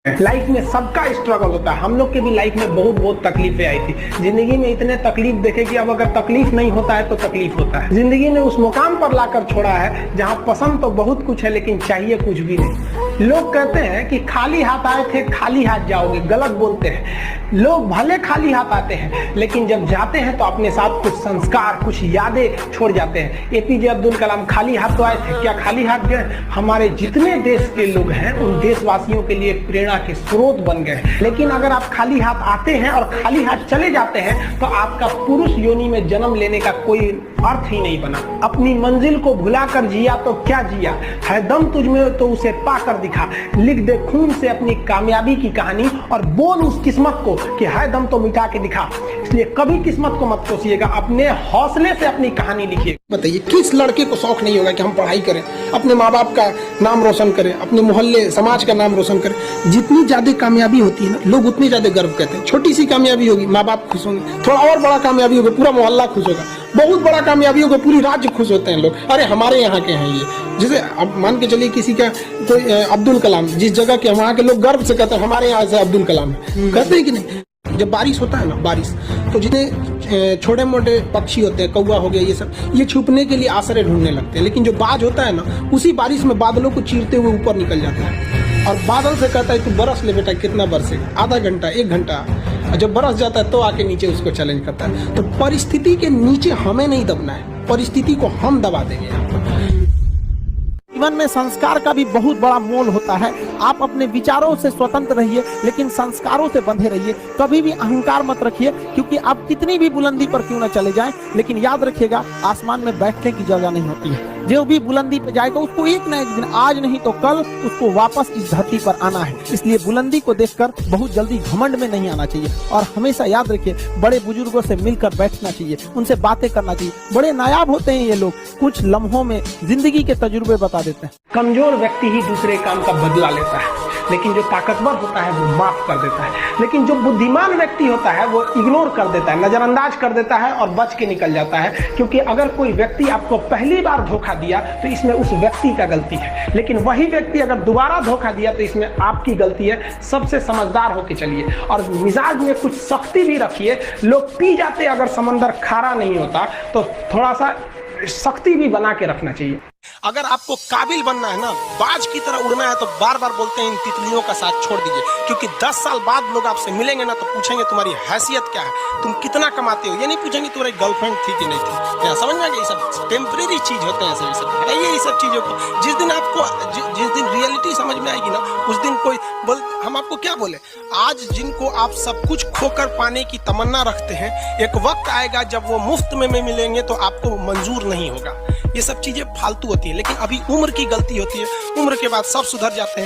Life में सबका struggle होता है। हम लोग के भी लाइफ में बहुत तकलीफें आई थी। जिंदगी में इतने तकलीफ देखे कि अब अगर तकलीफ नहीं होता है तो तकलीफ होता है। जिंदगी ने उस मुकाम पर लाकर छोड़ा है जहां पसंद तो बहुत कुछ है लेकिन चाहिए कुछ भी नहीं। लोग कहते हैं कि खाली हाथ आए थे खाली हाथ जाओगे, गलत बोलते हैं। लोग भले खाली हाथ आते हैं लेकिन जब जाते हैं तो अपने साथ कुछ संस्कार, कुछ यादें छोड़ जाते हैं। एपीजे अब्दुल कलाम खाली हाथ तो आए थे, क्या खाली हाथ गए? हमारे जितने देश के लोग हैं उन देशवासियों के लिए प्रेरणा के स्रोत बन गए। लेकिन अगर आप खाली हाथ आते हैं और खाली हाथ चले जाते हैं तो आपका पुरुष योनि में जन्म लेने का कोई अर्थ ही नहीं बना। अपनी मंजिल को भुलाकर जिया तो क्या जिया, है दम तुझमें तो उसे पाकर दिखा। लिख दे खून से अपनी कामयाबी की कहानी और बोल उस किस्मत को कि है दम तो मिटा के दिखा। इसलिए कभी किस्मत को मत कोसिएगा, अपने हौसले से अपनी कहानी लिखिए। बताइए किस लड़के को शौक नहीं होगा कि हम पढ़ाई करें, अपने माँ बाप का नाम रोशन करें, अपने मोहल्ले समाज का नाम रोशन करें। जितनी ज्यादा कामयाबी होती है ना, लोग उतनी ज्यादा गर्व करते हैं। छोटी सी कामयाबी होगी माँ बाप खुश होंगे, थोड़ा और बड़ा कामयाबी होगा पूरा मोहल्ला खुश होगा, बहुत बड़ा कामयाबी होगा पूरी राज्य खुश होते हैं लोग। अरे हमारे यहाँ के हैं ये। जैसे अब मान के चलिए किसी का कोई अब्दुल कलाम, जिस जगह के वहाँ के लोग गर्व से कहते हैं हमारे यहाँ से अब्दुल कलाम है, कहते हैं कि नहीं। जब बारिश होता है ना, बारिश तो जितने छोटे मोटे पक्षी होते हैं, कौवा हो गया, ये सब ये छुपने के लिए आश्रय ढूंढने लगते हैं। लेकिन जो बाज होता है ना, उसी बारिश में बादलों को चीरते हुए ऊपर निकल जाता है और बादल से कहता है तू बरस ले बेटा, कितना बरसेगा, आधा घंटा, 1 घंटा। और जब बरस जाता है तो आके नीचे उसको चैलेंज करता है। तो परिस्थिति के नीचे हमें नहीं दबना है, परिस्थिति को हम दबा देंगे यहाँ पर। जीवन में संस्कार का भी बहुत बड़ा मोल होता है। आप अपने विचारों से स्वतंत्र रहिए लेकिन संस्कारों से बंधे रहिए। कभी भी अहंकार मत रखिए, क्योंकि आप कितनी भी बुलंदी पर क्यों न चले जाएं, लेकिन याद रखिएगा आसमान में बैठने की जगह नहीं होती है। जो भी बुलंदी पे जाएगा उसको एक ना एक दिन, आज नहीं तो कल, उसको वापस इस धरती पर आना है। इसलिए बुलंदी को देखकर बहुत जल्दी घमंड में नहीं आना चाहिए और हमेशा याद रखिए बड़े बुजुर्गों से मिलकर बैठना चाहिए, उनसे बातें करना चाहिए। बड़े नायाब होते हैं ये लोग, कुछ लम्हों में जिंदगी के तजुर्बे बता देते हैं। कमजोर व्यक्ति ही दूसरे काम का बदला लेता है, लेकिन जो ताकतवर होता है वो माफ कर देता है। लेकिन जो बुद्धिमान व्यक्ति होता है वो इग्नोर कर देता है, नजरअंदाज कर देता है और बच के निकल जाता है। क्योंकि अगर कोई व्यक्ति आपको पहली बार धोखा दिया तो इसमें उस व्यक्ति का गलती है, लेकिन वही व्यक्ति अगर दोबारा धोखा दिया तो इसमें आपकी गलती है। सबसे समझदार होके चलिए और मिजाज में कुछ सख्ती भी रखिए। लोग पी जाते अगर समंदर खारा नहीं होता तो थोड़ा सा सख्ती भी बना के रखना चाहिए। अगर आपको काबिल बनना है ना, बाज की तरह उड़ना है, तो बार बार बोलते हैं इन तितलियों का साथ छोड़ दीजिए। क्योंकि 10 साल बाद लोग आपसे मिलेंगे ना तो पूछेंगे तुम्हारी हैसियत क्या है, तुम कितना कमाते हो। ये नहीं पूछेंगे तुम्हारी गर्लफ्रेंड थी कि नहीं थी। क्या समझ में आ गया? ये सब टेम्परेरी चीज होते हैं, सब हटाइए ये सब चीजों को। जिस दिन आपको जिस दिन रियलिटी समझ में आएगी ना, उस दिन कोई बोल, हम आपको क्या बोले। आज जिनको आप सब कुछ खोकर पाने की तमन्ना रखते हैं, एक वक्त आएगा जब वो मुफ्त में मिलेंगे तो आपको मंजूर नहीं होगा। ये सब चीजें फालतू होती है, लेकिन अभी उम्र की गलती होती है। उम्र के बाद सब सुधर जाते हैं।